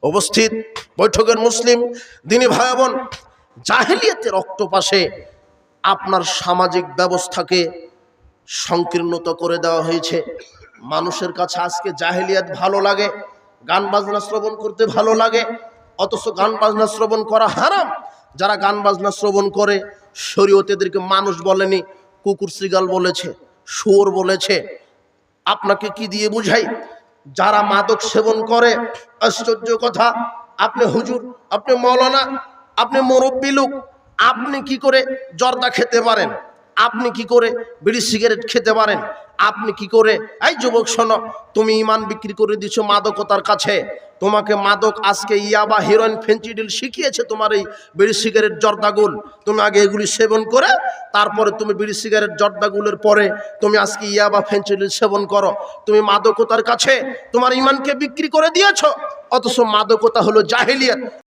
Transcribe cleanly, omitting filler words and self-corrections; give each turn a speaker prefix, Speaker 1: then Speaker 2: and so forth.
Speaker 1: উপস্থিত বৈঠকের মুসলিম দিনী ভাই বোন, জাহেলিয়াতের রক্তপাশে আপনার সামাজিক ব্যবস্থাকে সংকীর্ণতা করে দেওয়া হয়েছে। মানুষের কাছে আজকে জাহেলিয়াত ভালো লাগে, গান বাজনা শ্রবণ করতে ভালো লাগে, অথচ গান বাজনা শ্রবণ করা হারাম। যারা গান বাজনা শ্রবণ করে শরীয়ত এদেরকে মানুষ বলেনি, কুকুর শ্রীগাল বলেছে, শুয়োর বলেছে। আপনাকে কি দিয়ে বুঝাই? যারা মাদক সেবন করে, আশ্চর্য কথা, আপনি হুজুর, আপনি মৌলানা, আপনি মুরব্বী লোক, আপনি কি করে জর্দা খেতে পারেন? আপনি কি করে বিড়ি সিগারেট খেতে পারেন? আপনি কি করে, এই যুবক শোনো, তুমি ইমান বিক্রি করে দিছো মাদকতার কাছে। তোমাকে মাদক আজকে ইয়াবা, হিরোইন, ফেন্সিডিল শিখিয়েছে তোমার এই বিড়ি সিগারেট জর্দাগুল। তুমি আগে এগুলি সেবন করে তারপরে তুমি বিড়ি সিগারেট জর্দাগুলের পরে তুমি আজকে ইয়াবা, ফেন্সিডিল সেবন করো। তুমি মাদকতার কাছে তোমার ইমানকে বিক্রি করে দিয়েছো, অথচ মাদকতা হলো জাহেলিয়াত।